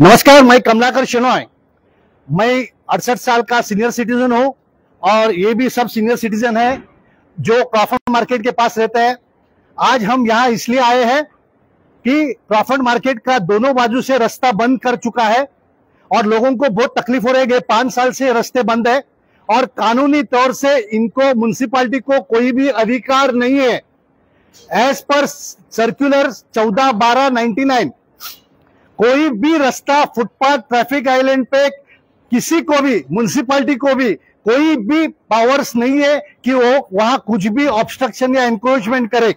नमस्कार, मैं कमलाकर शेनॉय। मैं 68 साल का सीनियर सिटीजन हूं और ये भी सब सीनियर सिटीजन है जो क्रॉफर्ड मार्केट के पास रहते हैं। आज हम यहाँ इसलिए आए हैं कि क्रॉफर्ड मार्केट का दोनों बाजू से रास्ता बंद कर चुका है और लोगों को बहुत तकलीफ हो रही है। 5 साल से रास्ते बंद है और कानूनी तौर से इनको म्युनिसिपैलिटी को कोई भी अधिकार नहीं है। एज पर सर्कुलर 14/12/99 कोई भी रास्ता, फुटपाथ, ट्रैफिक आइलैंड पे किसी को भी, म्युनिसिपैलिटी को भी कोई भी पावर्स नहीं है कि वो वहां कुछ भी ऑब्स्ट्रक्शन या एनक्रोचमेंट करे।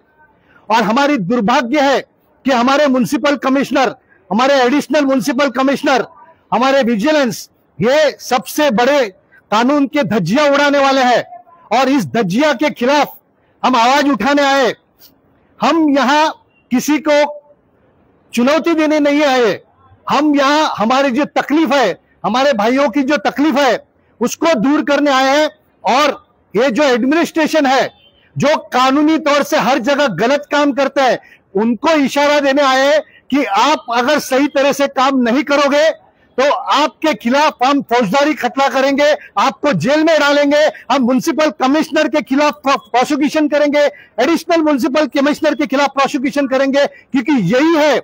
और हमारी दुर्भाग्य है कि हमारे म्युनिसिपल कमिश्नर, हमारे एडिशनल म्युनिसिपल कमिश्नर, हमारे विजिलेंस, ये सबसे बड़े कानून के धज्जियां उड़ाने वाले हैं और इस धज्जिया के खिलाफ हम आवाज उठाने आए। हम यहां किसी को चुनौती देने नहीं आए। हम यहां हमारी जो तकलीफ है, हमारे भाइयों की जो तकलीफ है, उसको दूर करने आए हैं। और ये जो एडमिनिस्ट्रेशन है, जो कानूनी तौर से हर जगह गलत काम करते हैं, उनको इशारा देने आए हैं कि आप अगर सही तरह से काम नहीं करोगे तो आपके खिलाफ हम फौजदारी खतरा करेंगे, आपको जेल में डालेंगे। हम म्युनिसिपल कमिश्नर के खिलाफ प्रोसिक्यूशन करेंगे, एडिशनल म्युनिसिपल कमिश्नर के खिलाफ प्रोसिक्यूशन करेंगे, क्योंकि यही है।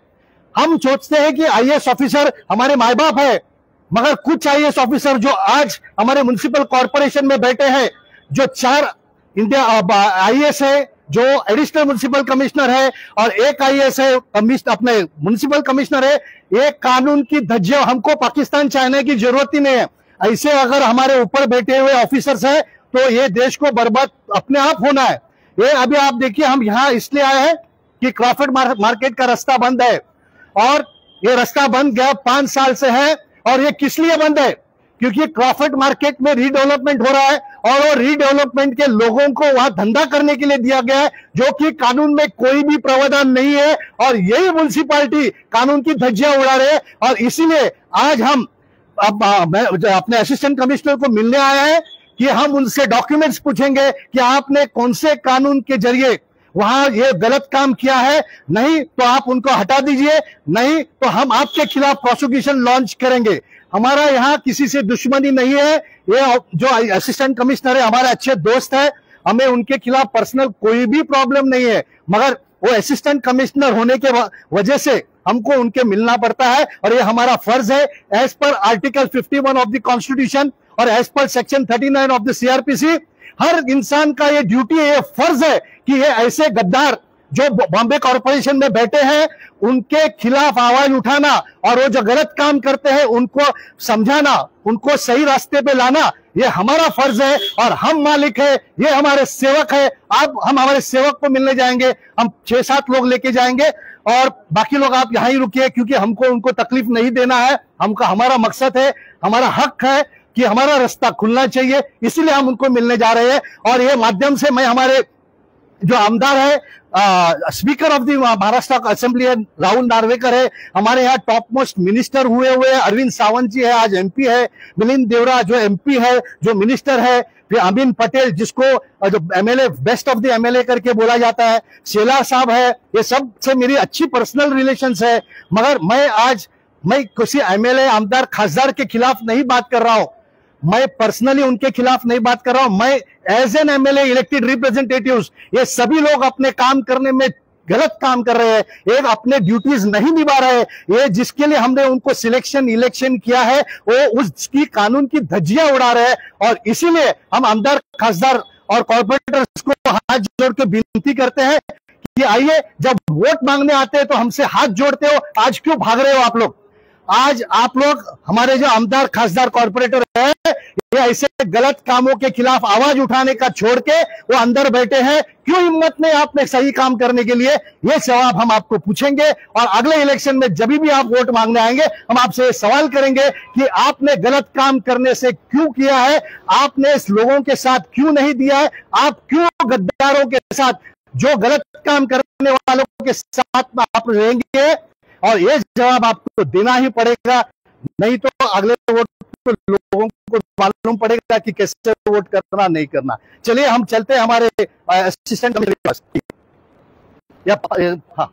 हम सोचते हैं कि आईएएस ऑफिसर हमारे माए बाप है, मगर कुछ आईएएस ऑफिसर जो आज हमारे म्युनिसिपल कॉर्पोरेशन में बैठे हैं, जो 4 इंडिया आईएएस है, जो एडिशनल म्युनिसिपल कमिश्नर है और एक आईएएस है, अपने म्युनिसिपल कमिश्नर है, एक कानून की धज्जियां, हमको पाकिस्तान चाहने की जरूरत ही नहीं है। ऐसे अगर हमारे ऊपर बैठे हुए ऑफिसर्स हैं तो ये देश को बर्बाद अपने आप होना है। ये अभी आप देखिए, हम यहाँ इसलिए आए हैं कि क्रॉफर्ड मार्केट का रास्ता बंद है और ये रास्ता बंद गया 5 साल से है। और ये किस लिए बंद है? क्योंकि क्रॉफर्ड मार्केट में रीडेवलपमेंट हो रहा है और वो रीडेवलपमेंट के लोगों को वहां धंधा करने के लिए दिया गया है, जो कि कानून में कोई भी प्रावधान नहीं है। और यही म्युनिसिपैलिटी कानून की धज्जियां उड़ा रहे हैं। और इसीलिए आज हम अपने असिस्टेंट कमिश्नर को मिलने आए हैं कि हम उनसे डॉक्यूमेंट्स पूछेंगे कि आपने कौन से कानून के जरिए वहां ये गलत काम किया है। नहीं तो आप उनको हटा दीजिए, नहीं तो हम आपके खिलाफ प्रोसिक्यूशन लॉन्च करेंगे। हमारा यहाँ किसी से दुश्मनी नहीं है। ये जो असिस्टेंट कमिश्नर है हमारे अच्छे दोस्त है, हमें उनके खिलाफ पर्सनल कोई भी प्रॉब्लम नहीं है, मगर वो असिस्टेंट कमिश्नर होने के वजह से हमको उनके मिलना पड़ता है और ये हमारा फर्ज है as per article 51 of the constitution और as per section 39 of the CrPC. हर इंसान का ये ड्यूटी है, ये फर्ज है कि ये ऐसे गद्दार जो बॉम्बे कॉर्पोरेशन में बैठे हैं उनके खिलाफ आवाज उठाना और वो जो गलत काम करते हैं उनको समझाना, उनको सही रास्ते पे लाना, ये हमारा फर्ज है। और हम मालिक है, ये हमारे सेवक है। अब हम हमारे सेवक को मिलने जाएंगे, हम 6-7 लोग लेके जाएंगे और बाकी लोग आप यहां ही रुकिए, क्योंकि हमको उनको तकलीफ नहीं देना है। हमारा मकसद है, हमारा हक है कि हमारा रास्ता खुलना चाहिए, इसीलिए हम उनको मिलने जा रहे हैं। और ये माध्यम से मैं हमारे जो आमदार है, speaker of the Maharashtra assembly है, राहुल नार्वेकर है, हमारे यहाँ टॉप मोस्ट मिनिस्टर हुए अरविंद सावंत जी है, आज एमपी है, मिलिंद देवरा जो एमपी है, जो मिनिस्टर है, फिर अमीन पटेल जिसको जो MLA best of the MLA करके बोला जाता है, शेला साहब है। ये सब से मेरी अच्छी पर्सनल रिलेशंस है, मगर मैं किसी एमएलए, आमदार, खासदार के खिलाफ नहीं बात कर रहा हूं। मैं पर्सनली उनके खिलाफ नहीं बात कर रहा हूं। मैं as an MLA, elected representatives, ये सभी लोग अपने काम करने में गलत काम कर रहे हैं, एक अपने ड्यूटीज नहीं निभा रहे हैं। ये जिसके लिए हमने उनको इलेक्शन किया है वो उसकी कानून की धज्जियां उड़ा रहे हैं। और इसीलिए हम आमदार, खासदार और कॉर्पोरेटर्स को हाथ जोड़ के विनती करते हैं कि आइए, जब वोट मांगने आते हैं तो हमसे हाथ जोड़ते हो, आज क्यों भाग रहे हो आप लोग? आज आप लोग, हमारे जो आमदार, खासदार, कॉर्पोरेटर है, ये ऐसे गलत कामों के खिलाफ आवाज उठाने का छोड़ के वो अंदर बैठे हैं। क्यों हिम्मत नहीं आपने सही काम करने के लिए? ये जवाब हम आपको पूछेंगे और अगले इलेक्शन में जब भी आप वोट मांगने आएंगे हम आपसे सवाल करेंगे कि आपने गलत काम करने से क्यों किया है, आपने इस लोगों के साथ क्यों नहीं दिया है, आप क्यों गद्दारों के साथ, जो गलत काम करने वालों के साथ आप रहेंगे। और ये जवाब आपको देना ही पड़ेगा, नहीं तो अगले वोट तो लोगों को मालूम पड़ेगा कि कैसे वोट करना, नहीं करना। चलिए हम चलते हैं हमारे असिस्टेंट कमिश्नर के पास। हाँ,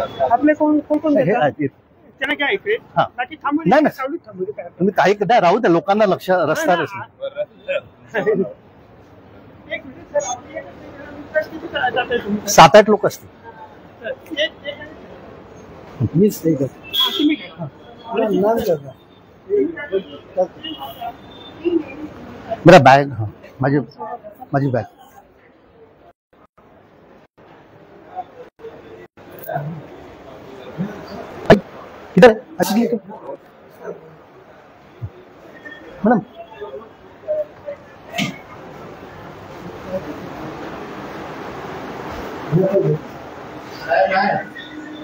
आपले कोण कोण हे घेतात? आहेत. त्यांना काय इकडे हा. बाकी थांबून नाही, नाही. सावलीत थांबू काय तुम्ही काही नाही राहू द्या, लोकांना लक्ष रस्ता एक मिनिट सर, आपली एक मिनिट, किती जाते तुम्ही? 7-8 लोक असतील. मीच नाही करत. तुम्ही घ्या. मेरा बॅग, हाँ माझी बॅग. किधर है? अच्छा ठीक है मैडम.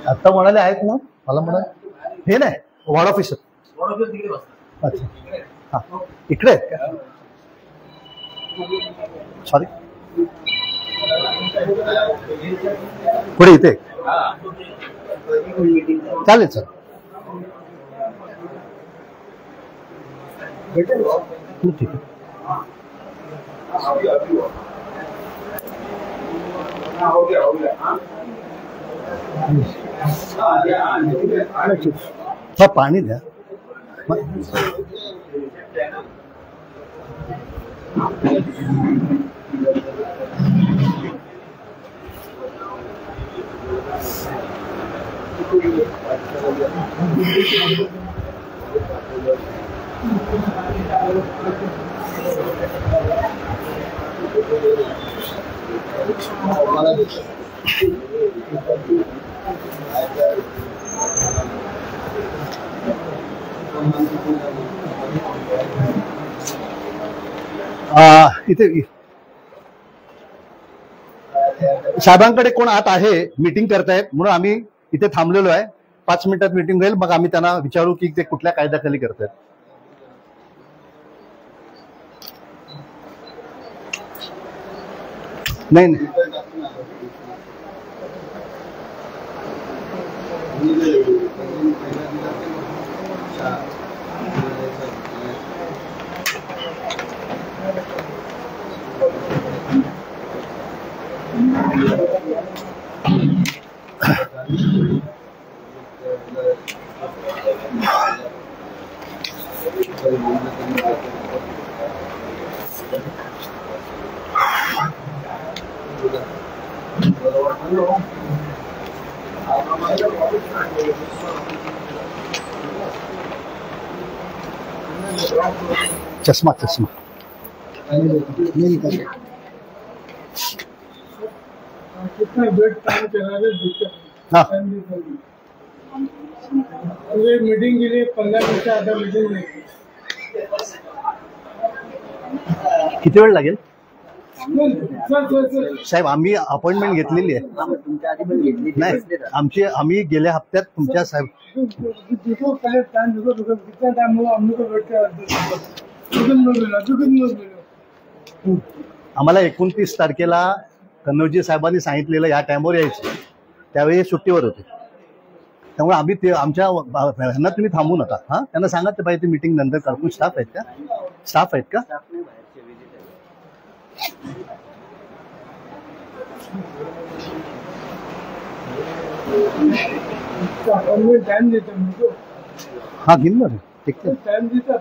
आता म्हणाले आहेत ना, मला म्हणाले हे नाही वॉर्ड ऑफिसर. अच्छा हा, इकडे आहेत का? सॉरी, पुढे इथे चालेल सर. ठीक आहे. हा, पाणी द्या. इथे साहेबांकडे कोण आत आहे, मीटिंग करतायत म्हणून आम्ही इथे थांबलेलो आहे. 5 मिनिटात मीटिंग होईल, मग आम्ही त्यांना विचारू की ते कुठल्या कायद्याखाली करतायत. नाही नाही, चष्मा कितना बेड काम चला रहे? हाँ मीटिंग के लिए 15 मिनट आधा मीटिंग नहीं. किती वेळ लागेल सर साहेब? आम्ही अपॉइंटमेंट घेतलेली आहे. नाही, आम्ही गेल्या हप्त्यात तुमच्या साहेब पहले टाइम कितना टाइम हुआ हम लोग को वेट कर. आम्हाला 29 तारखेला कन्नौजी साहेबांनी सांगितलेलं या टाइमवर यायचं, त्यावेळी सुट्टीवर होते. त्यामुळे आम्ही ते आमच्या ह्यांना तुम्ही थांबू नका. हा, त्यांना सांगा ते पाहिजे मीटिंग नंतर करतो. स्टाफ आहेत का? टाइम देता मुझको. हाँ गिन लो, ठीक है टाइम देता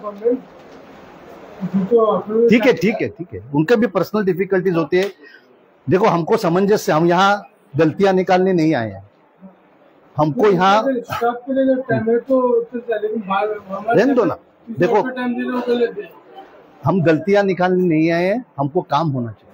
ठीक है. उनके भी पर्सनल डिफिकल्टीज होती है. देखो, हमको सामंजस्य, हम यहाँ गलतियां निकालने नहीं आए हैं. हमको यहाँ रहने दो ना. देखो, हम गलतियां निकालने नहीं आए हैं, हमको काम होना चाहिए.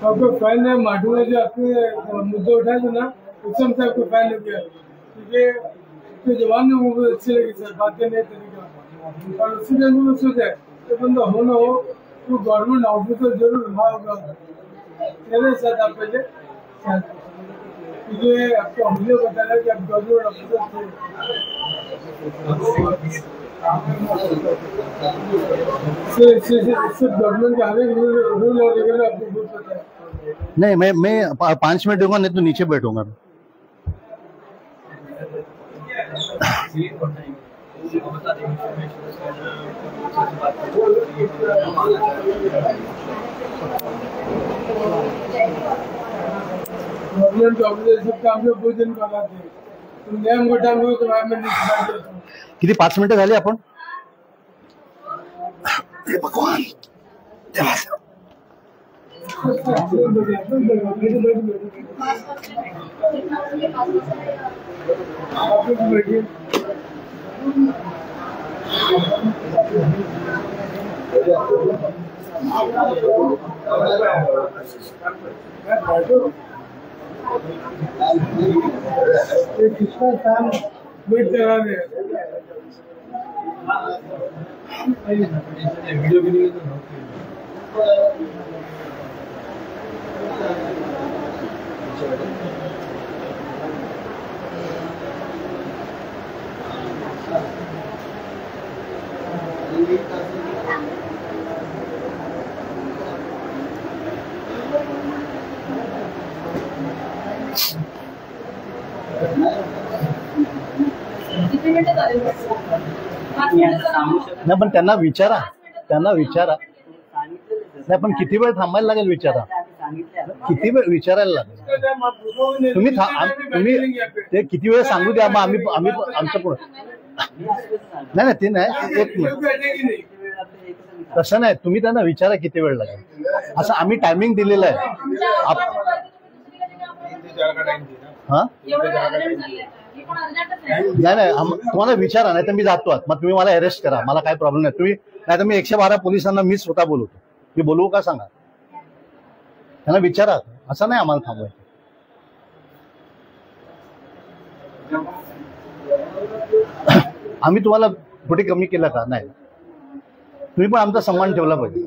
आपको फाइल में माडूला जो आपके मुद्दे उठाए थे ना उसमें से आपको फाइल लग गया क्योंकि उसके जवान में मुझे अच्छी लगी सर बात करने का तरीका और उसी दिन में सोचा कि बंदा हो ना हो तो गवर्नमेंट ऑफिसर जरूर रहा होगा मेरे साथ आप पहले क्योंकि आपको हमने बताया कि आप गवर्नमेंट ऑफिसर थे गवर्नमेंट के हर एक रूल और रेगुलर आपको बहुत पता है। नहीं, मैं 5 मिनट दूंगा, नहीं तो नीचे बैठूंगा। गवर्नमेंट ऑफिसर सब काम में बहुत दिन कराते हैं तुम नियम को टाइम हो तो मैं किती 5 मिनिटं झाली आपण? हे भगवान किसका काम वेट करा रहे नाही, पण त्यांना विचारा नाही, पण किती वेळ थांबायला लागेल विचारा, किती वेळ विचारायला लागेल तुम्ही ते किती वेळ सांगू द्या, मग आम्ही आमचं पुढे नाही ते नाही, एक मिनिट तसं नाही, तुम्ही त्यांना विचारा किती वेळ लागेल, असं आम्ही टायमिंग दिलेलं आहे। हा नाही तुम्हाला विचारा, नाही तर मी जातो, मग तुम्ही मला अरेस्ट करा, मला काय प्रॉब्लेम नाही, तुम्ही नाही तर मी 112 पोलिसांना मीच स्वतः बोलवतो, मी बोलवू का सांगा, त्यांना विचारा, असं नाही आम्हाला थांबवायचं। आम्ही तुम्हाला कुठे कमी केलं का? नाही, तुम्ही पण आमचा सन्मान ठेवला पाहिजे।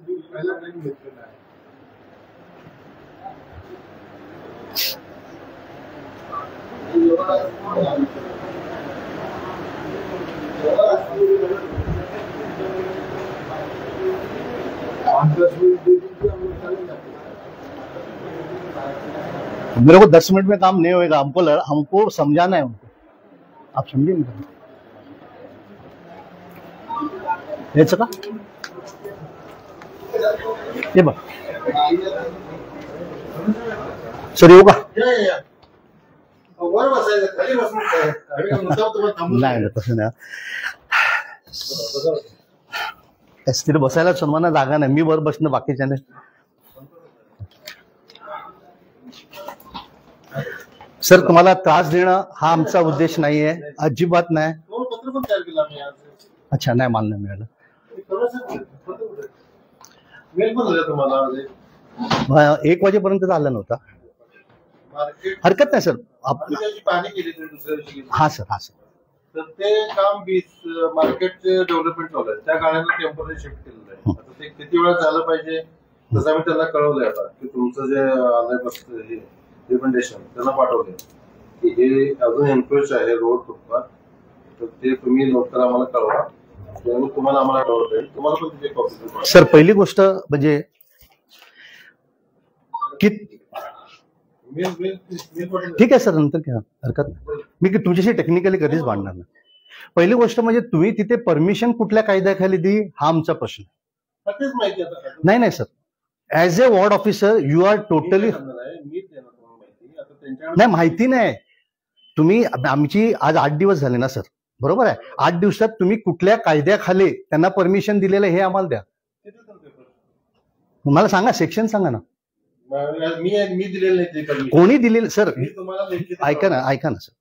मेरे को 10 मिनट में काम नहीं होएगा, हमको समझाना है उनको, आप समझेंगे का? ये बघ सर, येऊ का? नाही तसं नाही, तिथे बसायला सर्वांना जागा नाही, मी वर बसणं बाकीच्या नाही। सर, तुम्हाला त्रास देणं हा आमचा उद्देश नाहीये, अजिबात नाही। अच्छा, नाही मान्य मिळालं, 1 वाजेपर्यंत झालं नव्हता, हरकत नाही सर, हा सर, हा सर, तर ते काम मार्केटचे डेव्हलपमेंट चालू आहे, त्या गाड्यांना टेम्पररी शिफ्ट केलेलं आहे, आता ते किती वेळा झालं पाहिजे तसं आम्ही त्यांना कळवलंय आता, की तुमचं जे आलंय रिकमेंडेशन त्यांना पाठवलंय की हे अजून एन्क्रोच आहे रोड फुटपाथ, तर ते तुम्ही लवकर आम्हाला कळवा, त्यामुळे तुम्हाला आम्हाला कळवता येईल, तुम्हाला पण तिथे कॉपी। सर, पहिली गोष्ट म्हणजे की ठीक आहे सर, नंतर घ्या, हरकत नाही, मी तुमच्याशी टेक्निकली कधीच भांडणार नाही। पहिली गोष्ट म्हणजे तुम्ही तिथे परमिशन कुठल्या कायद्याखाली दिली हा आमचा प्रश्न नाही। नाही sir, as a ward officer you are totally नाही, माहिती नाही, तुम्ही आमची आज 8 दिवस झाले ना सर, बरोबर आहे, 8 दिवसात तुम्ही कुठल्या कायद्याखाली त्यांना परमिशन दिलेलं हे आम्हाला द्या, मला सांगा, सेक्शन सांगा ना, मी दिलेलं नाही, कोणी दिलेलं सर, ऐका ना सर,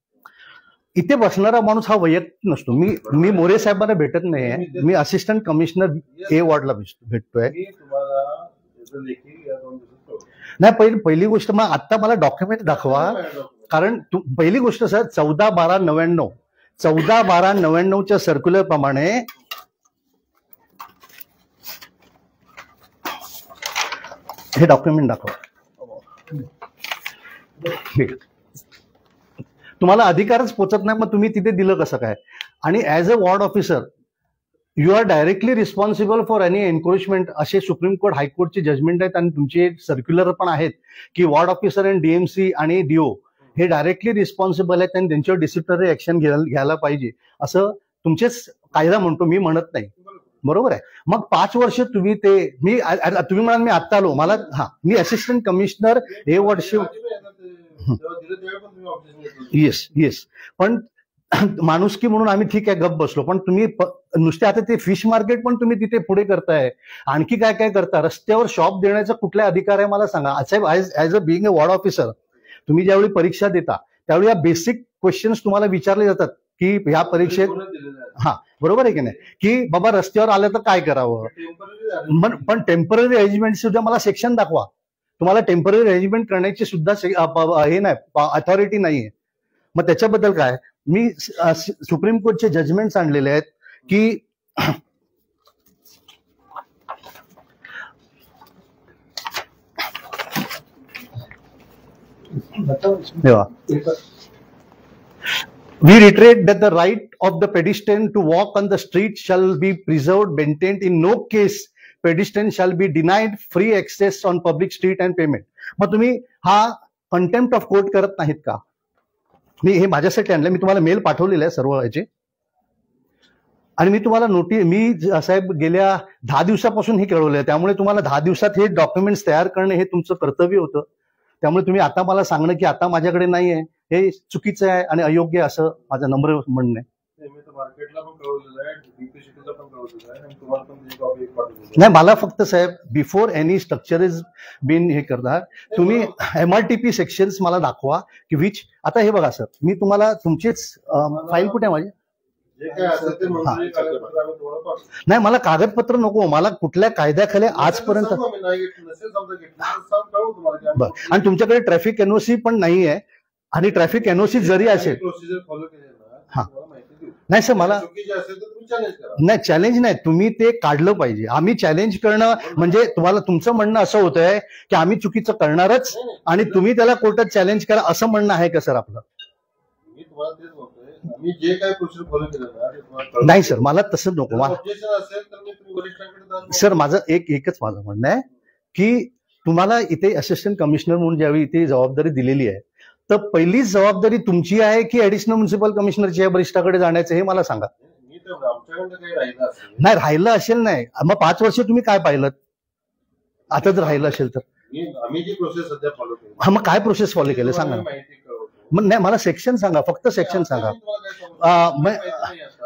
इथे बसणारा माणूस हा वैयक्तिक नसतो. मी मोरे साहेबांना भेटत नाहीये, मी असिस्टंट कमिशनर ए वॉर्डला भेटतोय. मी तुम्हाला याचं लेखी या 2 दिवसात कळवतो. नाही, पहिली गोष्ट मग आता मला डॉक्युमेंट दाखवा. कारण पहिली गोष्ट सर 14/12/99 सर्क्युलर प्रमाणे हे डॉक्युमेंट दाखवा. तुम्हाला अधिकारच पोचत नाही, मग तुम्ही तिथे दिलं कसं काय? आणि as a ward officer you are directly responsible for any encroachment, असे सुप्रीम कोर्ट हायकोर्टचे जजमेंट आहेत आणि तुमचे सर्क्युलर पण आहेत की वॉर्ड ऑफिसर आणि डीएमसी आणि डीओ हे डायरेक्टली रिस्पॉन्सिबल आहेत आणि त्यांच्यावर डिसिप्लिनरी ऍक्शन घ्यायला पाहिजे असं तुमचेच कायदा म्हणतो, मी म्हणत नाही. बरोबर आहे. मग 5 वर्ष तुम्ही तुम्ही म्हणाल मी आत्ता आलो, मला मी असिस्टंट कमिशनर हे वर्ष येस पण माणुसकी म्हणून आम्ही ठीक आहे गप बसलो, पण तुम्ही नुसते आता ते फिश मार्केट पण तुम्ही तिथे पुढे करताय, आणखी काय काय करता? रस्त्यावर शॉप देण्याचा कुठला अधिकार आहे मला सांगा. साहेब, as a being a ward officer तुम्ही ज्यावेळी परीक्षा देता त्यावेळी या बेसिक क्वेश्चन्स तुम्हाला विचारले जातात की ह्या परीक्षेत बरोबर आहे की नाही, की बाबा रस्त्यावर आलं तर काय करावं. पण टेम्पररी अरेंजमेंट सुद्धा मला सेक्शन दाखवा. तुम्हाला टेम्पररी अरेंजमेंट करण्याची सुद्धा हे नाही, अथॉरिटी नाहीये. मग त्याच्याबद्दल काय? मी सुप्रीम कोर्टचे जजमेंट्स आणलेले आहेत की we reiterate that the right of the pedestrian to walk on the street shall be preserved, maintained. In no case pedestrian shall be denied free access on public street and payment. मग तुम्ही हा contempt of court करत नाहीत का? मी हे माझ्यासाठी आणलं, मी तुम्हाला mail पाठवलेला आहे सर्व याचे, आणि मी तुम्हाला मी साहेब गेल्या 10 दिवसापासून हे कळवलं आहे. त्यामुळे तुम्हाला 10 दिवसात हे डॉक्युमेंट्स तयार करणे हे तुमचं कर्तव्य होतं. त्यामुळे तुम्ही आता मला सांगणं की आता माझ्याकडे नाहीये हे चुकीचं आहे आणि अयोग्य असं माझं नम्र म्हणणं आहे. नाही, मला फक्त साहेब before any structure is been हे करणार तुम्ही MRTP सेक्शन्स मला दाखवा की विच. आता हे बघा सर, मी तुम्हाला तुमचीच फाईल कुठे माझी नाही, मला कागदपत्र नको, मला कुठल्या कायद्याखाली आजपर्यंत आणि तुमच्याकडे ट्रॅफिक एनओसी पण नाही आहे, आणि ट्रॅफिक एनओसी जरी असेल नाही सर, मला नाही चॅलेंज नाही, तुम्ही ते काढलं पाहिजे. आम्ही चॅलेंज करणं म्हणजे तुम्हाला तुमचं म्हणणं असं होतंय की आम्ही चुकीचं करणारच आणि तुम्ही त्याला कोर्टात चॅलेंज करा असं म्हणणं आहे का सर आपलं? नाही सर, मला तसं नको. सर माझं एकच माझं म्हणणं आहे की तुम्हाला इथे असिस्टंट कमिशनर म्हणून ज्यावेळी इथे जबाबदारी दिलेली आहे तर पहिलीच जबाबदारी तुमची आहे की ऍडिशनल म्युन्सिपल कमिशनरची आहे वरिष्ठाकडे जाण्याचं, हे मला सांगा. नाही राहिलं असेल नाही, मग 5 वर्ष तुम्ही काय पाहिलं? आता जर राहिलं असेल तर मग काय प्रोसेस फॉलो केलं सांगा. मग नहीं, मला सेक्शन सांगा, फक्त सेक्शन सांगा.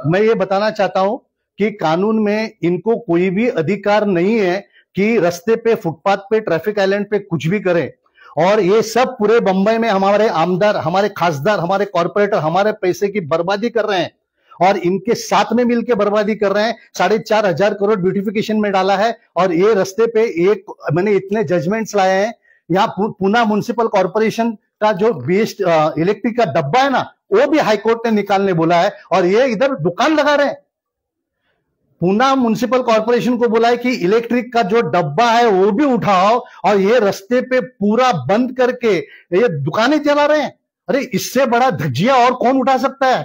मैं ये बताना चाहता हूं कि कानून में इनको कोई भी अधिकार नहीं है कि रास्ते पे, फुटपाथ पे, ट्रैफिक आइलैंड पे कुछ भी करें. और ये सब पूरे बंबई में हमारे आमदार, हमारे खासदार, हमारे कॉर्पोरेटर हमारे पैसे की बर्बादी कर रहे हैं और इनके साथ में मिलकर बर्बादी कर रहे हैं. 4,500 करोड़ ब्यूटिफिकेशन में डाला है और ये रास्ते पे मैंने इतने जजमेंट्स लाए हैं. यहाँ पूना म्युनिसिपल कॉर्पोरेशन का जो बेस्ट इलेक्ट्रिक का डब्बा है ना, वो भी हाईकोर्ट ने निकालने बोला है और ये इधर दुकान लगा रहे हैं. पूना म्युनिसिपल कॉर्पोरेशन को बोला है कि इलेक्ट्रिक का जो डब्बा है वो भी उठाओ और ये रास्ते पे पूरा बंद करके ये दुकानें चला रहे हैं. अरे इससे बड़ा धज्जिया और कौन उठा सकता है?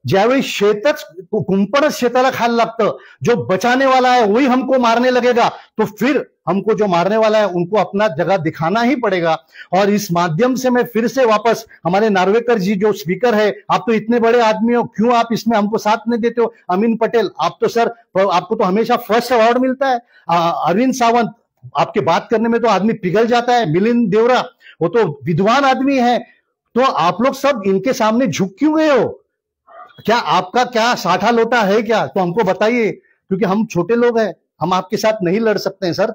ज्यावेळी शेतच कुंपणच शेताला खायला लागतं, जो बचाने वाला है वही हमको मारने लगेगा, तो फिर हमको जो मारने वाला है उनको अपना जगह दिखाना ही पड़ेगा. और इस माध्यम से मैं फिर से वापस हमारे नार्वेकर जी जो स्पीकर है, आप तो इतने बड़े आदमी हो, क्यों आप इसमें हमको साथ नहीं देते हो? अमीन पटेल, आप तो सर, आपको तो हमेशा फर्स्ट अवार्ड मिलता है. अरविंद सावंत, आपके बात करने में तो आदमी पिघल जाता है. मिलिंद देवरा, वो तो विद्वान आदमी है. तो आप लोग सब इनके सामने झुक क्यों गए हो? क्या आपका क्या साठा लोटा है क्या? तो हमको बताइए, क्योंकि हम छोटे लोग हैं, हम आपके साथ नहीं लड़ सकते हैं सर.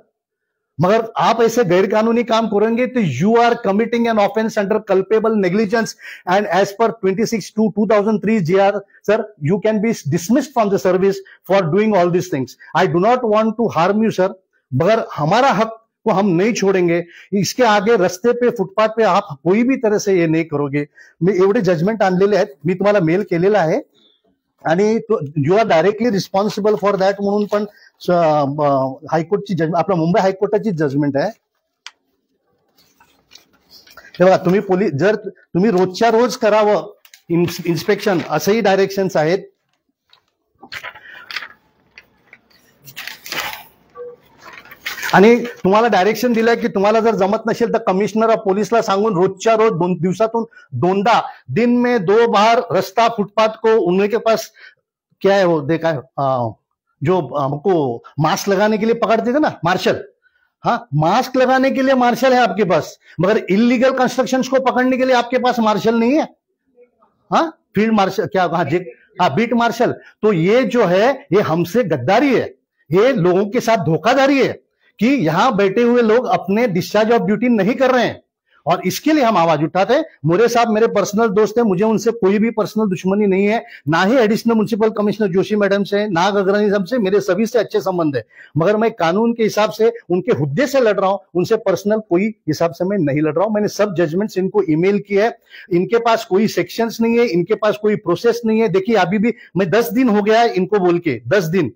मगर आप ऐसे गैर कानूनी काम करेंगे तो you are committing an offence under culpable negligence and as per 26/2/2003 GR sir you can be dismissed from the service for doing all this things. I do not want to harm you sir, मगर हमारा हक को हम नहीं छोड़ेंगे. इसके आगे रस्ते पे फुटपाथ पे आप कोई भी तरह से ये नहीं करोगे. मी एवढे जजमेंट आणलेले आहेत, मी तुम्हाला मेल केलेला आहे आणि you are directly responsible for that म्हणून पण हायकोर्टची जजमेंट, आपल्या मुंबई हायकोर्टाची जजमेंट आहे. तेव्हा तुम्ही पोलीस जर तुम्ही रोजच्या रोज करावं इन्स्पेक्शन असंही डायरेक्शन्स आहेत. आणि तुम्हाला डायरेक्शन दिलंय की तुम्हाला जर जमत नसेल तर कमिशनर ऑफ पोलीसला सांगून रोजच्या रोज 2 दिवसातून 2दा दिन में 2 बार रास्ता फुटपाथ को उनके पास क्या है वो देखा है जो हमको मास्क लगाने के लिए पकड़ते थे ना मार्शल, हाँ मास्क लगाने के लिए मार्शल है आपके पास, मगर इलीगल कंस्ट्रक्शंस को पकड़ने के लिए आपके पास मार्शल नहीं है. हाँ फील्ड मार्शल क्या, हाँ बीट मार्शल. तो ये जो है ये हमसे गद्दारी है, ये लोगों के साथ धोखाधड़ी है कि यहां बैठे हुए लोग अपने डिस्चार्ज ऑफ ड्यूटी नहीं कर रहे हैं, और इसके लिए हम आवाज उठाते हैं. मोरे साहब मेरे पर्सनल दोस्त हैं, मुझे उनसे कोई भी पर्सनल दुश्मनी नहीं है, ना ही additional municipal commissioner Joshi madam से, ना गगरानी साहब से, मेरे सभी से अच्छे संबंध है. मगर मैं कानून के हिसाब से उनके हुद्दे से लड़ रहा हूं, उनसे पर्सनल कोई हिसाब से मैं नहीं लड़ रहा हूं. मैंने सब जजमेंट्स इनको ईमेल किए है. इनके पास कोई सेक्शंस नहीं है, इनके पास कोई प्रोसेस नहीं है. देखिए अभी भी मैं 10 दिन हो गया है इनको बोल के, 10 दिन,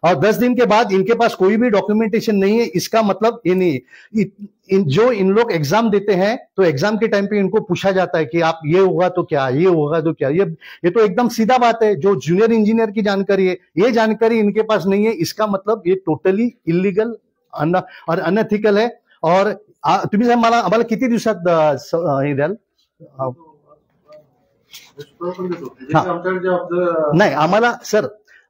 और 10 दिन के बाद इनके पास कोई भी डॉक्यूमेंटेशन नहीं है. इसका मतलब ये नहीं, जो इन लोग एग्जाम देते हैं तो एग्जाम के टाइम पे इनको पूछा जाता है कि आप ये होगा तो क्या, ये होगा तो क्या. ये तो एकदम सीधा बात है. जो जूनियर इंजीनियर की जानकारी है ये जानकारी इनके पास नहीं है. इसका मतलब ये टोटली इलीगल और अनएथिकल है. और तुम्ही साहेब मला आम्हाला किती दिवसात हे द्याल? नाही आम्हाला सर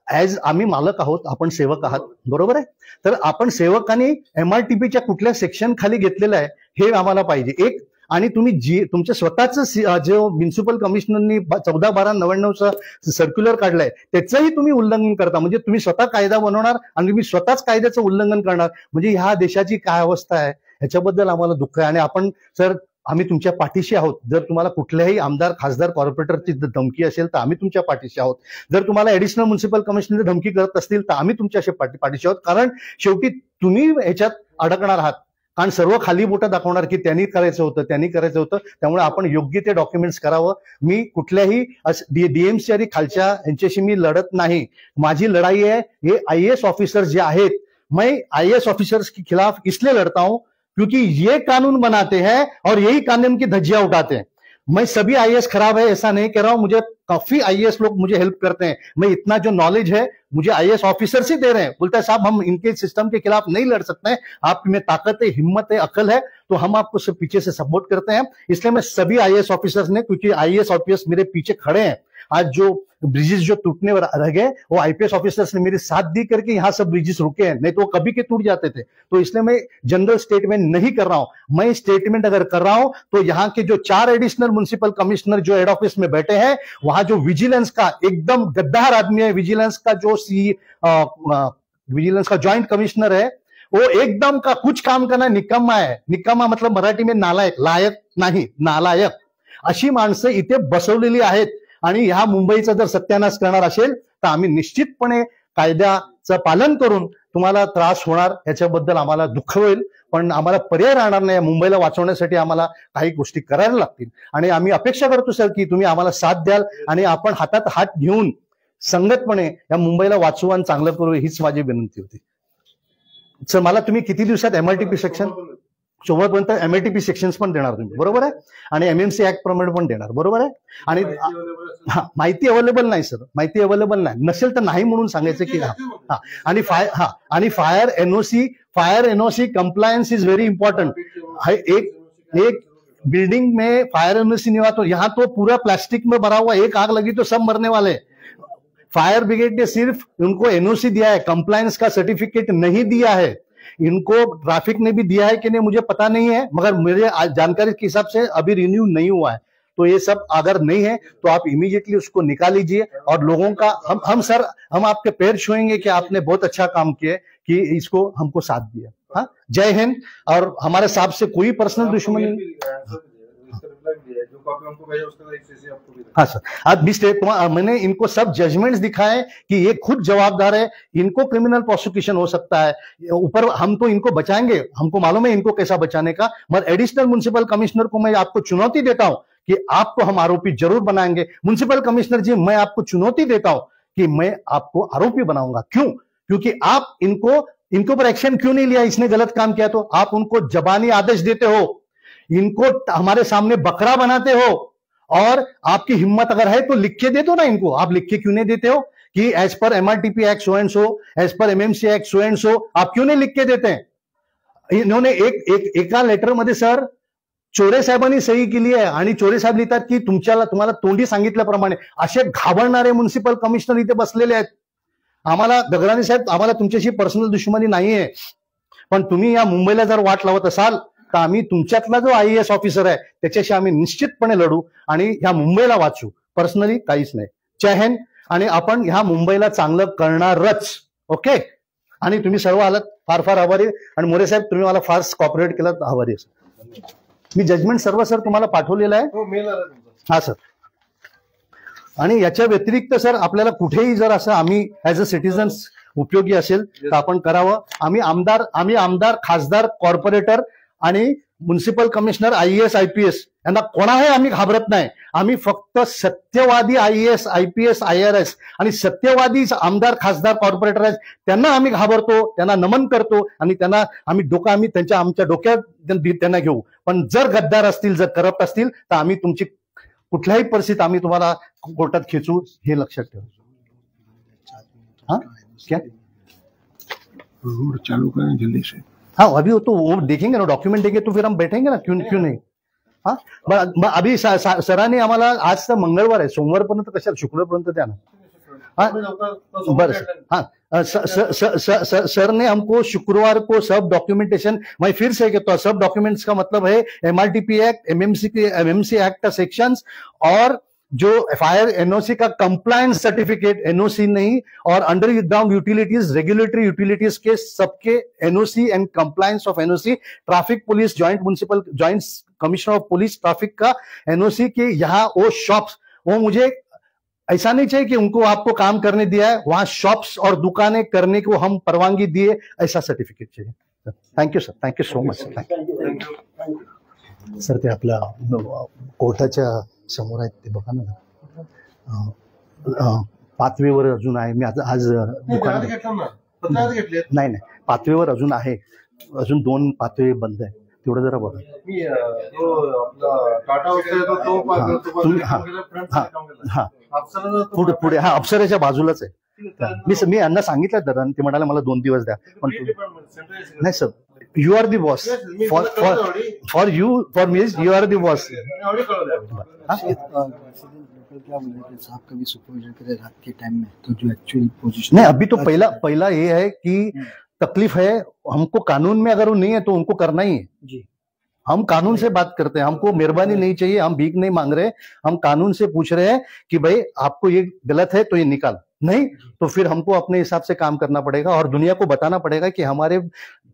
ऍज आम्ही मालक आहोत, आपण सेवक आहात, बरोबर आहे. तर आपण सेवकांनी MRTPच्या कुठल्या सेक्शन खाली घेतलेलं आहे हे आम्हाला पाहिजे एक. आणि तुम्ही तुमच्या स्वतःच जो म्युनिसिपल कमिशनरनी 14/12/99चा सर्क्युलर काढलाय त्याचंही तुम्ही उल्लंघन करता. म्हणजे तुम्ही स्वतः कायदा बनवणार आणि तुम्ही स्वतःच कायद्याचं उल्लंघन करणार. म्हणजे ह्या देशाची काय अवस्था आहे ह्याच्याबद्दल आम्हाला दुःख आहे. आणि आपण सर आम्ही तुमच्या पाठीशी आहोत. जर तुम्हाला कुठल्याही आमदार खासदार कॉर्पोरेटरची धमकी असेल तर आम्ही तुमच्या पाठीशी आहोत. जर तुम्हाला ऍडिशनल म्युनिसिपल कमिशनर धमकी करत असतील तर आम्ही तुमच्याशी पाठीशी आहोत. कारण शेवटी तुम्ही ह्याच्यात अडकणार आहात. कारण सर्व खाली बोटं दाखवणार की त्यांनी करायचं होतं, त्यांनी करायचं होतं. त्यामुळे आपण योग्य ते डॉक्युमेंट्स करावं. मी कुठल्याही डीएमसी आणि खालच्या यांच्याशी मी लढत नाही. माझी लढाई आहे हे IAS ऑफिसर जे आहेत. मैं IAS ऑफिसर्स के खिलाफ इसलिए लड़ता हूं क्योंकि ये कानून बनाते हैं और यही कानून की धज्जियां उठाते हैं. मैं सभी IAS खराब है ऐसा नहीं कह रहा हूं. मुझे काफी IAS लोग मुझे हेल्प करते हैं. मैं इतना जो नॉलेज है मुझे IAS ऑफिसर से दे रहे हैं. बोलता है साहब हम इनके सिस्टम के खिलाफ नहीं लड़ सकते हैं, आप में ताकत है, हिम्मत है, अकल है, तो हम आपको सब पीछे से सपोर्ट करते हैं. इसलिए मैं सभी IAS ऑफिसर्स ने, क्योंकि IAS ऑफिसर्स मेरे पीछे खड़े हैं. आज जो ब्रिजेस जो टूटने रह गए वो IPS ऑफिसर्स ने मेरी साथ दी करके यहाँ सब ब्रिजेस रुके हैं, नहीं तो वो कभी के टूट जाते थे. तो इसलिए मैं जनरल स्टेटमेंट नहीं कर रहा हूं. मैं स्टेटमेंट अगर कर रहा हूं तो यहाँ के जो 4 एडिशनल म्युनिसिपल कमिश्नर जो हेड ऑफिस में बैठे हैं, वहां जो विजिलेंस का एकदम गद्दार आदमी है, विजिलेंस का जो विजिलेंस का ज्वाइंट कमिश्नर है, वो एकदम का कुछ काम करना निकम्मा है. निकम्मा मतलब मराठी में नालायक, लायक नाही, नालायक. अशी माणसं इथे बसवलेली आहेत. आणि ह्या मुंबईचा जर सत्यानाश करणार असेल तर आम्ही निश्चितपणे कायद्याचं पालन करून तुम्हाला त्रास होणार याच्याबद्दल आम्हाला दुःख होईल. पण आम्हाला पर्याय राहणार नाही. मुंबईला वाचवण्यासाठी आम्हाला काही गोष्टी करायला लागतील. आणि आम्ही अपेक्षा करतो सर की तुम्ही आम्हाला साथ द्याल आणि आपण हातात हात घेऊन संगतपणे या मुंबईला वाचवू आणि चांगलं करू, हीच माझी विनंती होती. सर मला तुम्ही किती दिवसात MRTP सेक्शन 14पर्यंत MRTP सेक्शन्स पण देणार तुम्ही, बरोबर आहे. आणि MMC ऍक्ट प्रमाणे पण देणार, बरोबर आहे. आणि माहिती अवेलेबल नाही सर, माहिती अवेलेबल नाही. नसेल तर नाही म्हणून सांगायचं की आणि fire NOC compliance is very important. एक बिल्डिंग में फायर NOC नहीं हुआ तो यहाँ तो पूरा प्लास्टिक में भरा हुआ, एक आग लगी तो सब मरने वाले. फायर ब्रिगेड ने सिर्फ उनको NOC दिया है, कंप्लायंस का सर्टिफिकेट नहीं दिया है. इनको ट्रैफिक ने भी दिया है कि नहीं मुझे पता नहीं है, मगर मेरे जानकारी के हिसाब से अभी रिन्यू नहीं हुआ है. तो ये सब अगर नहीं है तो आप इमीडिएटली उसको निकाल लीजिए. और लोगों का हम आपके पैर छुएंगे कि आपने बहुत अच्छा काम किया कि इसको हमको साथ दिया. हाँ, जय हिंद। और हमारे साहब से कोई पर्सनल दुश्मनी नहीं। जो कॉपी हमको भेजा उसका एक CC आपको भी हाँ सर, आज मिस्टेक मैंने इनको सब जजमेंट्स दिखाए कि ये खुद जवाबदार है, इनको क्रिमिनल प्रोसिक्यूशन हो सकता है। ऊपर हम तो इनको बचाएंगे, हमको मालूम है इनको कैसा बचाने का, मगर एडिशनल म्युनिसिपल कमिश्नर को मैं आपको चुनौती देता हूं कि आपको हम आरोपी जरूर बनाएंगे। म्युनिसिपल कमिश्नर जी, मैं आपको चुनौती देता हूं कि मैं आपको आरोपी बनाऊंगा। क्यों? क्योंकि आप इनके ऊपर एक्शन क्यों नहीं लिया? इसने गलत काम किया तो आप उनको जबानी आदेश देते हो, इनको हमारे सामने बकरा बनाते हो, और आपकी हिम्मत अगर है तो लिख के दे दो ना इनको। आप लिख के क्यों नहीं देते हो कि as per MRTP act so and so, as per MMC act so and so? आप क्यों नहीं लिख के देते हैं? इन्होंने एका लेटर मध्ये सर चोरे साहेबांनी सही केली आहे आणि चोरे साहेब लिहितात की तुम्हाला तोंडी सांगितल्याप्रमाणे असे घाबरणारे म्युनिसिपल कमिशनर इथे बसलेले आहेत। आम्हाला गगराणी साहेब, आम्हाला तुमच्याशी पर्सनल दुश्मनी नाहीये, पण तुम्ही या मुंबईला जर वाट लावत असाल तर आम्ही तुमच्यातला जो IAS ऑफिसर आहे त्याच्याशी आम्ही निश्चितपणे लढू आणि ह्या मुंबईला वाचू। पर्सनली काहीच नाही। जय हिंद। आणि आपण ह्या मुंबईला चांगलं करणारच। ओके, आणि तुम्ही सर्व आलात, फार फार आभारी। आणि मोरे साहेब, तुम्ही मला फार कॉपरेट केलं, आभारी आहे। मी जजमेंट सर्व सर तुम्हाला पाठवलेलं आहे। हो, मेल आला तुमचा। हा सर। आणि याच्या व्यतिरिक्त सर आपल्याला कुठेही जर असं आम्ही ऍज अ सिटीजन्स उपयोगी असेल तर आपण करावं। आम्ही आमदार, खासदार, कॉर्पोरेटर आणि म्युनिसिपल कमिशनर, IAS IPS यांना कोणाही आम्ही घाबरत नाही। आम्ही फक्त सत्यवादी IAS IPS IRS आणि सत्यवादी आमदार, खासदार, कॉर्पोरेटर आहेत त्यांना आम्ही घाबरतो, त्यांना नमन करतो आणि त्यांना आम्ही आमच्या डोक्यात त्यांना घेऊ। पण जर गद्दार असतील, जर करप्ट असतील तर आम्ही तुमची कुठल्याही परिस्थितीत आम्ही तुम्हाला कोर्टात खेचू, हे लक्षात ठेवा। हाँ क्या रोड चालू करें जल्दी से। हाँ, अभी वो देखेंगे ना, डॉक्यूमेंट देंगे तो फिर हम बैठेंगे ना, क्यों नहीं। हाँ, अभी सरांनी आम्हाला, आज तर मंगळवार आहे, सोमवारपर्यंत कशाला, शुक्रवारपर्यंत द्या ना। हाँ बस, हाँ सर ने हमको शुक्रवार को सब डॉक्यूमेंटेशन, मैं फिर से कहता हूँ, सब डॉक्यूमेंट्स का मतलब है MRTP एक्ट, MMC एक्ट का सेक्शंस, और जो FIR NOC का कंप्लायंस सर्टिफिकेट, NOC नहीं, और अंडरग्राउंड यूटिलिटीज, रेगुलेटरी यूटिलिटीज के सबके NOC and compliance of NOC, traffic police, joint commissioner of police traffic का NOC के यहाँ वो शॉप्स, वो मुझे ऐसा नहीं चाहिए कि उनको आपको काम करने दिया है, वहां शॉप्स और दुकानें करने को हम परवानगी दिए, ऐसा सर्टिफिकेट चाहिए। Thank you sir, thank you so much sir. Sir ते आपल्या कोर्टाच्या समोर आहेत ते बघा ना, पाचवेवर अजून आहे। मी आज दुकान नाही, पाचवेवर अजून आहे, अजून 2 पाचवे बंद आहे, तेवढं जरा बघा। पुढे हा अप्सरेच्या बाजूलाच आहे। मी यांना सांगितलं दादा, ते म्हणाले मला 2 दिवस द्या, पण नाही sir, you are the boss, for me you are the boss. क्या बोले थे साहब, कभी सुपरविजन करे रात के टाइम में, तो जो एक्चुअल पोजीशन नहीं, अभी तो पहला ये है कि तकलीफ है हमको, कानून में अगर वो नहीं है तो उनको करना ही है जी। हम कानून से बात करते हैं, हमको मेहरबानी नहीं चाहिए, हम भीख नहीं मांग रहे, हम कानून से पूछ रहे हैं कि भाई आपको ये गलत है तो ये निकाल, नहीं तो फिर हमको अपने हिसाब से काम करना पड़ेगा और दुनिया को बताना पड़ेगा कि हमारे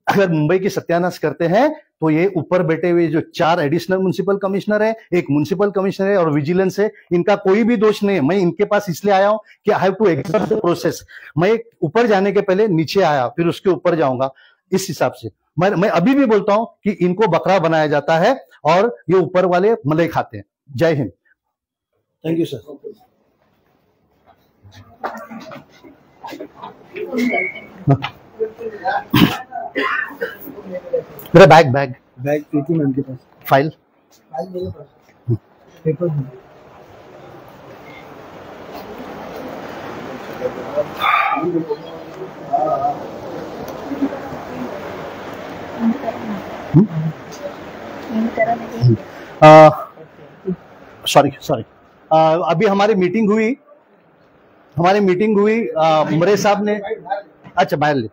अगर मुंबई की सत्यानाश करते हैं तो ये ऊपर बैठे हुए जो 4 एडिशनल म्युनिसिपल कमिश्नर है, 1 म्युनिसिपल कमिश्नर है और विजिलेंस है, इनका कोई भी दोष नहीं है। मैं इनके पास इसलिए आया हूं कि I have to exhaust the process. मैं ऊपर जाने के पहले नीचे आया, फिर उसके ऊपर जाऊंगा, इस हिसाब से मैं अभी भी बोलता हूं कि इनको बकरा बनाया जाता है और ये ऊपर वाले मलाई खाते हैं। जय हिंद। Thank you sir. मेरा बैग प्रीति मैम के पास, फाइल मेरे पास, पेपर सॉरी अभी हमारी मीटिंग हुई, मरे साहब ने, अच्छा बाहर ले,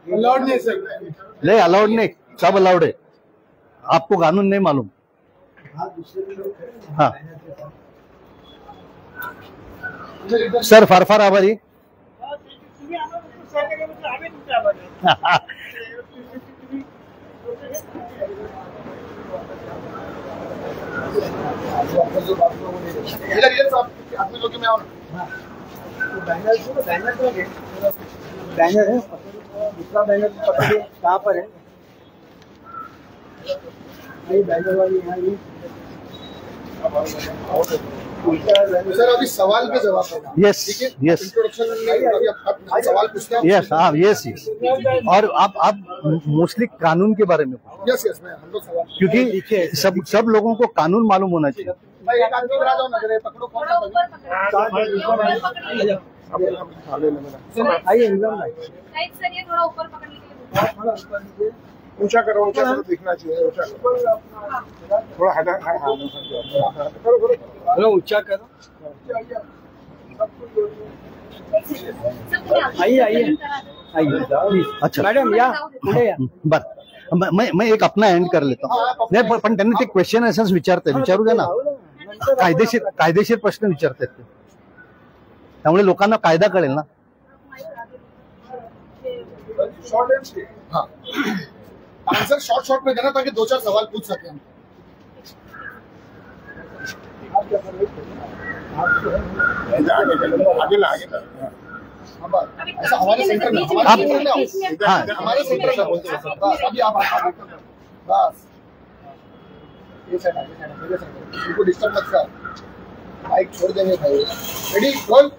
अलाउड नहीं सर, ले अलाउड नहीं, सब अलाउड है, आपको कानून नहीं मालूम। हाँ सर, फार फार आभारी। बैनर है, दूसरा बैनर पकड़िए कहाँ पर है? ये बैनर वाली यहाँ ये सर अभी सवाल पे जवाब देना। यस यस इंट्रोडक्शन में अभी आप सवाल पूछते हैं। यस हाँ यस यस। और आप मोस्टली कानून के बारे में, यस यस मैं हम लोग सवाल क्योंकि सब लोगों को कानून मालूम होना चाहिए। भाई एक आदमी इधर आ जाओ ना, जरा पकड़ो कौन सा आइए इमरान भाई, सर ये थोड़ा ऊपर पकड़ने के लिए ऊंचा करो दिखना चाहिए, ऊंचा करो थोड़ा हटा। हेलो ऊंचा करो। आइए आइए आइए। अच्छा मॅडम या पुढे या। बर मैं एक अपना एंड कर लेता हूँ। नाही पण त्यांनी ते क्वेश्चन असेच विचारू द्या ना, कायदेशीर प्रश्न विचारतात ते, त्यामुळे लोकांना कायदा कळेल ना। हाँ आंसर शॉर्ट में देना ताकि 2-4 सवाल पूछ सके हम। आगे ऐसा हमारे सेंटर में हमारे सेंटर में बोलते हैं बस। अभी आप बस ये साइड आगे उनको डिस्टर्ब मत कर, बाइक छोड़ देंगे भाई। Ready roll.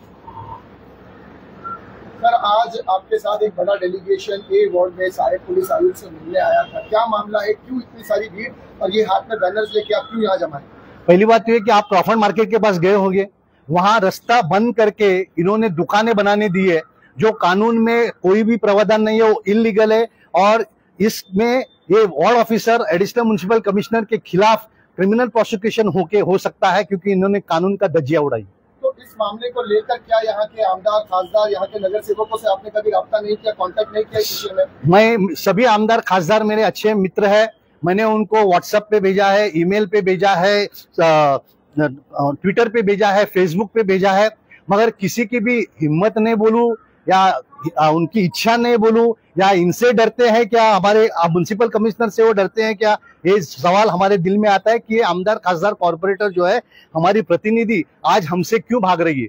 सर आज आपके साथ एक बड़ा डेलीगेशन ए वार्ड में सहायक पुलिस आयुक्त से मिलने आया था, क्या मामला है, क्यों इतनी सारी भीड़ और ये हाथ में बैनर्स लेके आप क्यों यहाँ जमा है? पहली बात तो ये कि आप क्रॉफर्ड मार्केट के पास गए होंगे, वहां रास्ता बंद करके इन्होंने दुकानें बनाने दी है, जो कानून में कोई भी प्रावधान नहीं है, वो इलीगल है। और इसमें ये ward officer additional municipal commissioner के खिलाफ क्रिमिनल प्रोसिक्यूशन हो सकता है, क्योंकि इन्होंने कानून का धज्जियां उड़ाई। तो इस मामले को लेकर क्या यहाँ के आमदार खासदार यहाँ के नगर सेवकों से आपने कभी रब्ता नहीं किया, कांटेक्ट नहीं किया इस विषय में? मैं सभी आमदार खासदार मेरे अच्छे मित्र है, मैंने उनको व्हाट्सएप पे भेजा है, ईमेल पे भेजा है, ट्विटर पे भेजा है, फेसबुक पे भेजा है, मगर किसी की भी हिम्मत नहीं बोलूं या उनकी इच्छा नहीं बोलूं या इनसे डरते हैं क्या, हमारे म्युनिसिपल कमिश्नर से वो डरते हैं क्या, ये सवाल हमारे दिल में आता है कि ये आमदार खासदार कॉर्पोरेटर जो है हमारी प्रतिनिधि आज हमसे क्यों भाग रही है।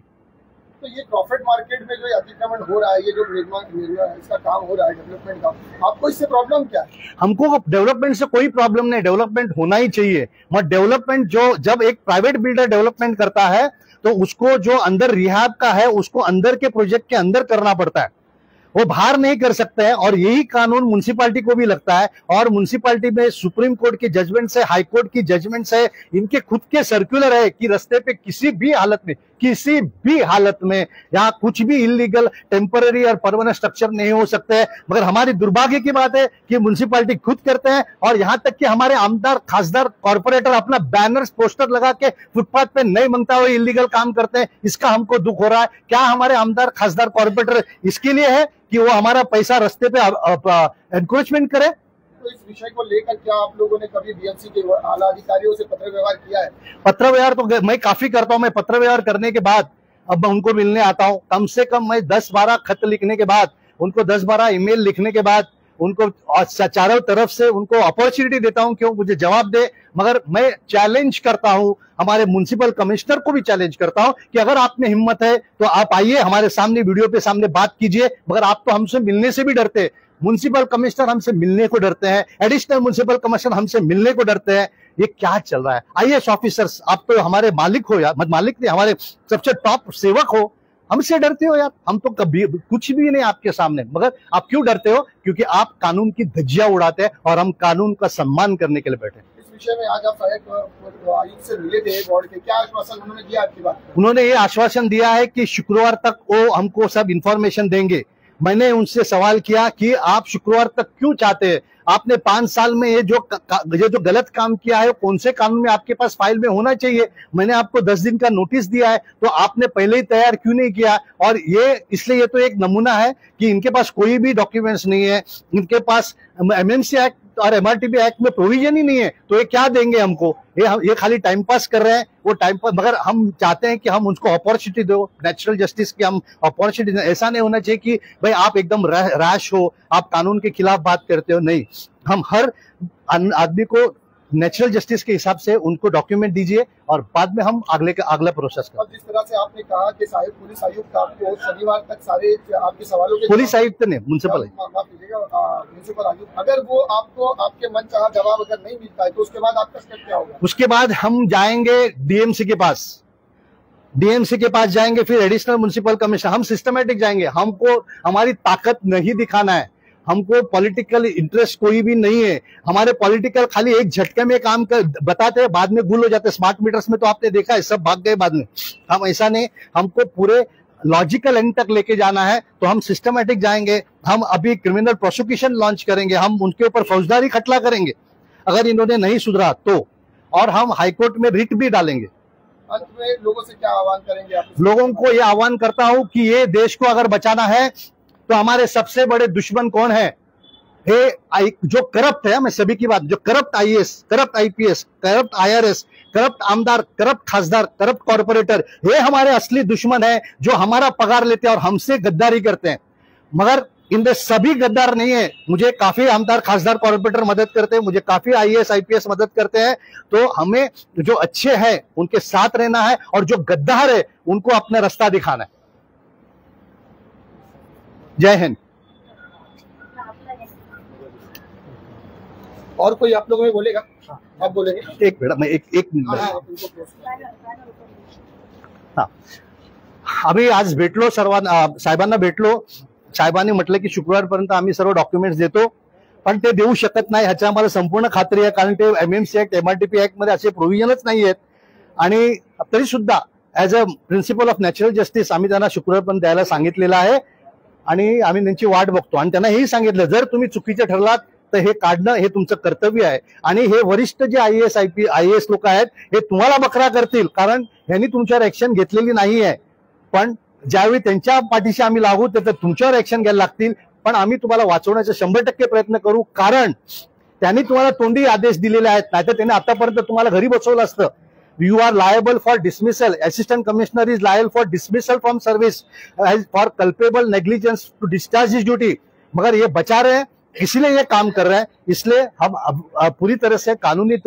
तो ये क्रॉफर्ड मार्केट में जो अतिक्रमण हो रहा है, ये जो निर्माण इसका काम हो रहा है डेवलपमेंट का, आपको इससे प्रॉब्लम क्या है? हमको डेवलपमेंट से कोई प्रॉब्लम नहीं, डेवलपमेंट होना ही चाहिए, मगर डेवलपमेंट जब एक प्राइवेट बिल्डर डेवलपमेंट करता है तो उसको जो अंदर रिहाब का है उसको अंदर के प्रोजेक्ट के अंदर करना पड़ता है, वो बाहर नहीं कर सकते हैं। और यही कानून म्युनिसिपैलिटी को भी लगता है, और म्युनिसिपैलिटी में सुप्रीम कोर्ट के जजमेंट से, हाई कोर्ट की जजमेंट से, इनके खुद के सर्कुलर है कि रास्ते पे किसी भी हालत में यहाँ कुछ भी इलीगल टेम्पररी और परमानेंट स्ट्रक्चर नहीं हो सकते हैं। मगर हमारी दुर्भाग्य की बात है कि म्युनिसिपैलिटी खुद करते हैं, और यहाँ तक कि हमारे आमदार खासदार कॉर्पोरेटर अपना बैनर्स पोस्टर लगा के फुटपाथ पे नहीं मांगता हुए इलीगल काम करते हैं। इसका हमको दुख हो रहा है। क्या हमारे आमदार खासदार कॉर्पोरेटर इसके लिए है कि वो हमारा पैसा रास्ते पे एनक्रोचमेंट करे? तो इस विषय को लेकर क्या आप लोगों ने कभी बीएमसी के आला अधिकारियों से पत्र व्यवहार किया है? पत्र व्यवहार तो मैं काफी करता हूं। मैं पत्र व्यवहार करने के बाद अब मैं उनको मिलने आता हूं, कम से कम मैं 10-12 खत लिखने के बाद, उनको 10-12 ईमेल लिखने के बाद, उनको चारों तरफ से उनको अपॉर्चुनिटी देता हूं क्यों मुझे जवाब दे। मगर मैं चैलेंज करता हूं, हमारे म्युनिसिपल कमिश्नर को भी चैलेंज करता हूं कि अगर आप में हिम्मत है तो आप आइए हमारे सामने, वीडियो पे सामने बात कीजिए। मगर आप तो हमसे मिलने से भी डरते, म्युनिसिपल कमिश्नर हमसे मिलने को डरते हैं, एडिशनल म्युनिसिपल कमिश्नर हमसे मिलने को डरते हैं। ये क्या चल रहा है? आईएएस ऑफिसर्स, आप तो हमारे मालिक हो यार, मालिक नहीं, हमारे सबसे टॉप सेवक हो, हमसे डरते हो यार? हम तो कभी कुछ भी नहीं आपके सामने, मगर आप क्यों डरते हो? क्योंकि आप कानून की धज्जियां उड़ाते हैं और हम कानून का सम्मान करने के लिए बैठे। इस विषय में आज आप सहायक आयुक्त से मिले थे वार्ड के, क्या आश्वासन उन्होंने दिया आपकी बात? उन्होंने ये आश्वासन दिया है कि शुक्रवार तक वो हमको सब इंफॉर्मेशन देंगे। मैंने उनसे सवाल किया कि आप शुक्रवार तक क्यों चाहते हैं? आपने 5 साल में ये जो गलत काम किया है कौन से कानून में आपके पास फाइल में होना चाहिए? मैंने आपको 10 दिन का नोटिस दिया है, तो आपने पहले ही तैयार क्यों नहीं किया? और ये इसलिए ये तो एक नमूना है कि इनके पास कोई भी डॉक्यूमेंट्स नहीं है, इनके पास एमएमसी एक्ट और एमआरटीबी एक्ट में प्रोविजन ही नहीं है, तो ये क्या देंगे हमको? ये खाली टाइम पास कर रहे हैं, वो टाइम पास। मगर हम चाहते हैं कि हम उनको अपॉर्चुनिटी दो, नेचुरल जस्टिस की हम अपॉर्चुनिटी। ऐसा नहीं होना चाहिए कि भाई आप एकदम रैश हो, आप कानून के खिलाफ बात करते हो। नहीं, हम हर आदमी को नेचुरल जस्टिस के हिसाब से उनको डॉक्यूमेंट दीजिए और बाद में हम अगला प्रोसेस और जिस तरह से आपने कहा कि साहिब पुलिस आयुक्त आपको शनिवार तक सारे आपके सवालों के पुलिस आयुक्त ने म्युनिसिपल म्यूनिसिपल आयुक्त, अगर वो आपको आपके मन चाहा जवाब अगर नहीं मिलता है तो उसके बाद आपका स्टेप क्या होगा? उसके बाद हम जाएंगे डीएमसी के पास, डीएमसी के पास जाएंगे, फिर एडिशनल म्युनिसिपल कमिश्नर, हम सिस्टमेटिक जाएंगे। हमको हमारी ताकत नहीं दिखाना है, हमको पॉलिटिकल इंटरेस्ट कोई भी नहीं है। हमारे पॉलिटिकल खाली एक झटके में काम कर बताते हैं, बाद में गुल हो जाते हैं। स्मार्ट मीटर्स में तो आपने देखा है, सब भाग गए बाद में। हम ऐसा नहीं, हमको पूरे लॉजिकल एंड तक लेके जाना है, तो हम सिस्टमेटिक जाएंगे। हम अभी क्रिमिनल प्रोसिक्यूशन लॉन्च करेंगे, हम उनके ऊपर फौजदारी खटला करेंगे अगर इन्होंने नहीं सुधरा तो, और हम हाईकोर्ट में रिट भी डालेंगे। अंत में लोगों से क्या आह्वान करेंगे आप? लोगों को ये आह्वान करता हूं कि ये देश को अगर बचाना है तो हमारे सबसे बड़े दुश्मन कौन है? जो करप्ट है, मैं सभी की बात, जो corrupt IAS, corrupt IPS, corrupt IRS, corrupt आमदार, करप्ट खासदार, करप्ट कॉर्पोरेटर, ये हमारे असली दुश्मन है, जो हमारा पगार लेते हैं और हमसे गद्दारी करते हैं। मगर इनमें सभी गद्दार नहीं है, मुझे काफी आमदार, खासदार, कॉर्पोरेटर मदद करते हैं, मुझे काफी आईएएस आईपीएस मदद करते हैं। तो हमें जो अच्छे हैं उनके साथ रहना है और जो गद्दार है उनको अपना रास्ता दिखाना है। जय हिंद। और कोई आप लोगों में बोलेगा? आप बोलेंगे? एक मिनट, मैं एक मिनट। हाँ, आम्ही आज भेटलो, सर्वांना साहेबांना भेटलो। साहेबांनी म्हटलं की शुक्रवारपर्यंत आम्ही सर्व डॉक्युमेंट्स देतो, पण ते देऊ शकत नाही ह्याची आम्हाला संपूर्ण खात्री आहे, कारण ते एमएमसी ऍक्ट, एमआरटीपी ऍक्ट मध्ये असे प्रोव्हिजनच नाही आहेत। आणि तरी सुद्धा as a principle of natural justice आम्ही त्यांना शुक्रवारपर्यंत द्यायला सांगितलेलं आहे आणि आम्ही त्यांची वाट बघतो। आणि त्यांना हेही सांगितलं, जर तुम्ही चुकीचे ठरलात तर हे काढणं हे तुमचं कर्तव्य आहे। आणि हे वरिष्ठ जे आईएएस लोक आहेत हे तुम्हाला बकरा करतील, कारण यांनी तुमच्यावर ऍक्शन घेतलेली नाही आहे। पण ज्यावेळी त्यांच्या पाठीशी आम्ही लागू तर तुमच्यावर ऍक्शन घ्यायला लागतील, पण आम्ही तुम्हाला वाचवण्याचा 100% प्रयत्न करू, कारण त्यांनी तुम्हाला तोंडी आदेश दिलेले आहेत, नाहीतर त्यांनी आतापर्यंत तुम्हाला घरी बसवलं असतं। You are liable for dismissal. Assistant Commissioner is liable for dismissal from service for culpable negligence to discharge his duty. मगर ये बचा रहे हैं, इसलिए ये काम कर रहे हैं, इसलिए हम पूरी तरह से कानूनी तौर